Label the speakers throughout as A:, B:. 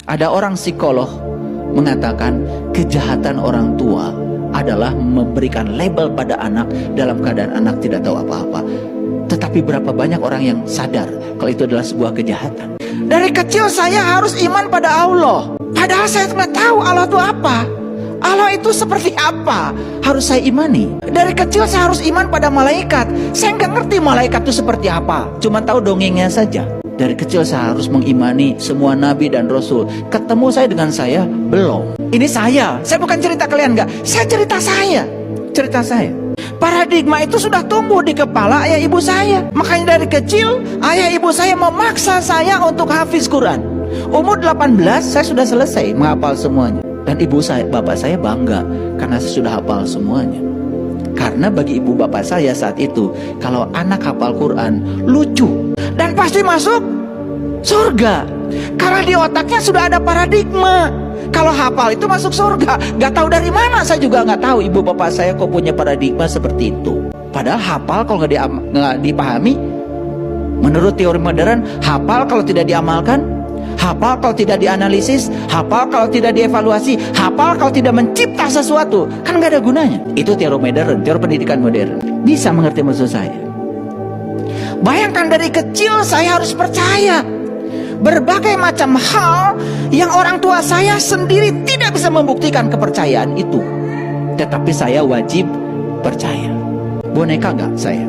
A: Ada orang psikolog mengatakan kejahatan orang tua adalah memberikan label pada anak dalam keadaan anak tidak tahu apa-apa. Tetapi berapa banyak orang yang sadar kalau itu adalah sebuah kejahatan. Dari kecil saya harus iman pada Allah, padahal saya nggak tahu Allah itu apa. Allah itu seperti apa harus saya imani. Dari kecil saya harus iman pada malaikat. Saya nggak ngerti malaikat itu seperti apa, cuma tahu dongengnya saja. Dari kecil saya harus mengimani semua nabi dan rasul. Ketemu saya dengan saya? Belum. Ini saya bukan cerita kalian, enggak. Saya cerita saya. Cerita saya. Paradigma itu sudah tumbuh di kepala ayah ibu saya. Makanya dari kecil ayah ibu saya memaksa saya untuk hafiz Quran. Umur 18 saya sudah selesai menghafal semuanya. Dan ibu saya, bapak saya bangga karena saya sudah hafal semuanya. Karena bagi ibu bapak saya saat itu, kalau anak hafal Quran lucu dan pasti masuk surga. Karena di otaknya sudah ada paradigma. Kalau hafal itu masuk surga. Gak tahu dari mana, saya juga gak tahu ibu bapak saya kok punya paradigma seperti itu. Padahal hafal kalau nggak dipahami, menurut teori modern, hafal kalau tidak diamalkan, hafal kalau tidak dianalisis, hafal kalau tidak dievaluasi, hafal kalau tidak mencipta sesuatu, kan gak ada gunanya. Itu teori modern, teori pendidikan modern. Bisa mengerti maksud saya? Bayangkan dari kecil saya harus percaya berbagai macam hal yang orang tua saya sendiri tidak bisa membuktikan kepercayaan itu. Tetapi saya wajib percaya. Boneka nggak saya?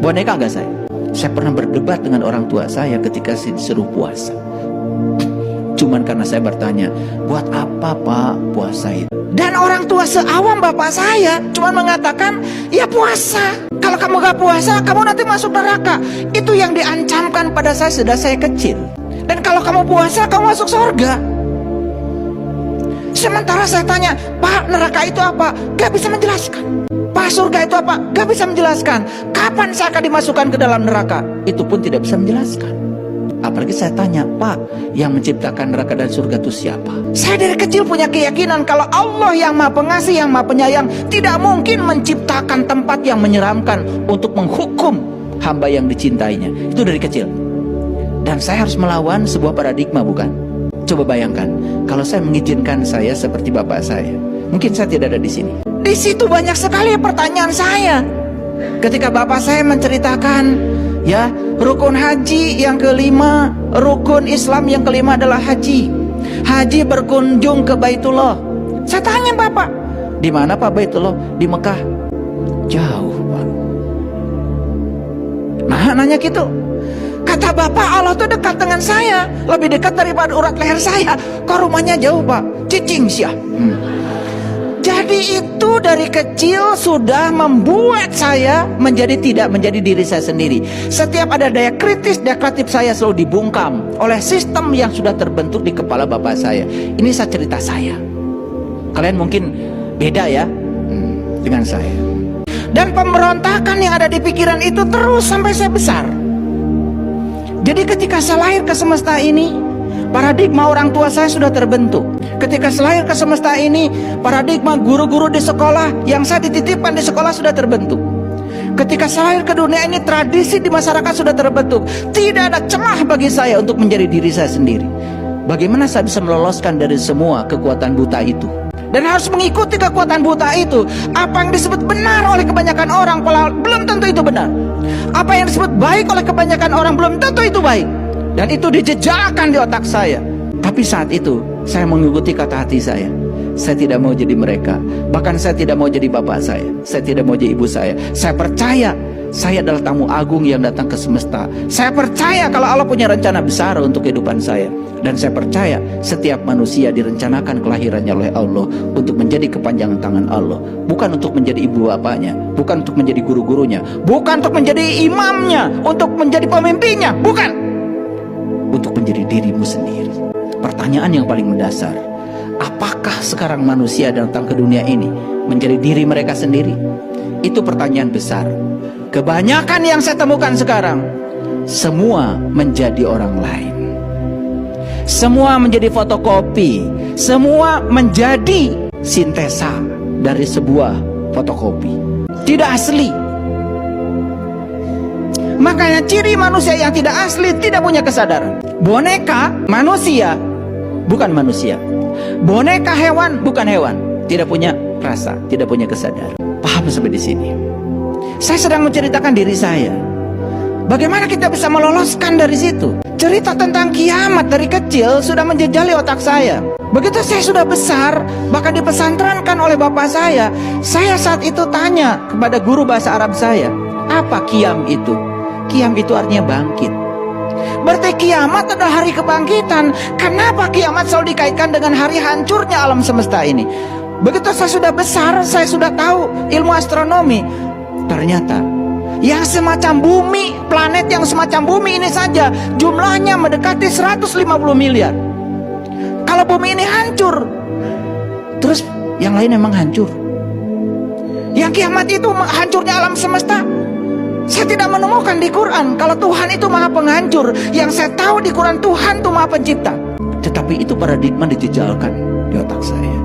A: Boneka nggak saya? Saya pernah berdebat dengan orang tua saya ketika disuruh puasa. Cuman karena saya bertanya, buat apa Pak puasa itu? Dan orang tua seawam bapak saya cuman mengatakan, ya puasa. Kalau kamu gak puasa, kamu nanti masuk neraka. Itu yang diancamkan pada saya sudah saya kecil. Dan kalau kamu puasa, kamu masuk surga. Sementara saya tanya, Pak, neraka itu apa? Gak bisa menjelaskan. Pak, surga itu apa? Gak bisa menjelaskan. Kapan saya akan dimasukkan ke dalam neraka? Itu pun tidak bisa menjelaskan. Apalagi saya tanya, Pak, yang menciptakan neraka dan surga itu siapa? Saya dari kecil punya keyakinan kalau Allah yang Maha Pengasih, yang Maha Penyayang, tidak mungkin menciptakan tempat yang menyeramkan untuk menghukum hamba yang dicintainya. Itu dari kecil. Dan saya harus melawan sebuah paradigma, bukan? Coba bayangkan, kalau saya mengizinkan saya seperti bapak saya, mungkin saya tidak ada di sini. Di situ banyak sekali pertanyaan saya. Ketika bapak saya menceritakan, ya, rukun haji yang kelima, rukun Islam yang kelima adalah haji. Haji berkunjung ke Baitullah. Saya tanya bapak, di mana Pak Baitullah? Di Mekah. Jauh Pak. Nah, nanya gitu. Kata bapak, Allah tuh dekat dengan saya, lebih dekat daripada urat leher saya. Kok rumahnya jauh Pak? Cicing sih. Jadi itu dari kecil sudah membuat saya tidak menjadi diri saya sendiri. Setiap ada daya kritis, daya kreatif saya selalu dibungkam oleh sistem yang sudah terbentuk di kepala bapak saya. Ini saya cerita saya. Kalian mungkin beda ya dengan saya. Dan pemberontakan yang ada di pikiran itu terus sampai saya besar. Jadi ketika saya lahir ke semesta ini, paradigma orang tua saya sudah terbentuk. Ketika saya lahir ke semesta ini, paradigma guru-guru di sekolah yang saya dititipkan di sekolah sudah terbentuk. Ketika saya lahir ke dunia ini, tradisi di masyarakat sudah terbentuk. Tidak ada celah bagi saya untuk menjadi diri saya sendiri. Bagaimana saya bisa meloloskan dari semua kekuatan buta itu? Dan harus mengikuti kekuatan buta itu. Apa yang disebut benar oleh kebanyakan orang, belum tentu itu benar. Apa yang disebut baik oleh kebanyakan orang, belum tentu itu baik. Dan itu dijejakkan di otak saya. Tapi saat itu saya mengikuti kata hati saya. Saya tidak mau jadi mereka. Bahkan saya tidak mau jadi bapak saya. Saya tidak mau jadi ibu saya. Saya percaya saya adalah tamu agung yang datang ke semesta. Saya percaya kalau Allah punya rencana besar untuk kehidupan saya. Dan saya percaya setiap manusia direncanakan kelahirannya oleh Allah untuk menjadi kepanjangan tangan Allah. Bukan untuk menjadi ibu bapaknya, bukan untuk menjadi guru-gurunya, bukan untuk menjadi imamnya, untuk menjadi pemimpinnya, bukan. Untuk menjadi dirimu sendiri. Pertanyaan yang paling mendasar, apakah sekarang manusia datang ke dunia ini menjadi diri mereka sendiri? Itu pertanyaan besar. Kebanyakan yang saya temukan sekarang, semua menjadi orang lain. Semua menjadi fotokopi. Semua menjadi sintesa dari sebuah fotokopi. Tidak asli. Makanya ciri manusia yang tidak asli tidak punya kesadaran. Boneka manusia bukan manusia. Boneka hewan, bukan hewan. Tidak punya rasa, tidak punya kesadaran. Paham sampai di sini? Saya sedang menceritakan diri saya. Bagaimana kita bisa meloloskan dari situ? Cerita tentang kiamat dari kecil sudah menjejali otak saya. Begitu saya sudah besar, bahkan dipesantrenkan oleh bapak saya saat itu tanya kepada guru bahasa Arab saya, apa kiam itu? Kiam itu artinya bangkit. Berarti kiamat adalah hari kebangkitan. Kenapa kiamat selalu dikaitkan dengan hari hancurnya alam semesta ini? Begitu saya sudah besar, saya sudah tahu ilmu astronomi. Ternyata yang semacam bumi, planet yang semacam bumi ini saja jumlahnya mendekati 150 miliar. Kalau bumi ini hancur, terus yang lain memang hancur. Yang kiamat itu hancurnya alam semesta, saya tidak menemukan di Quran. Kalau Tuhan itu maha penghancur, yang saya tahu di Quran Tuhan itu maha pencipta. Tetapi itu paradigma dijejalkan di otak saya.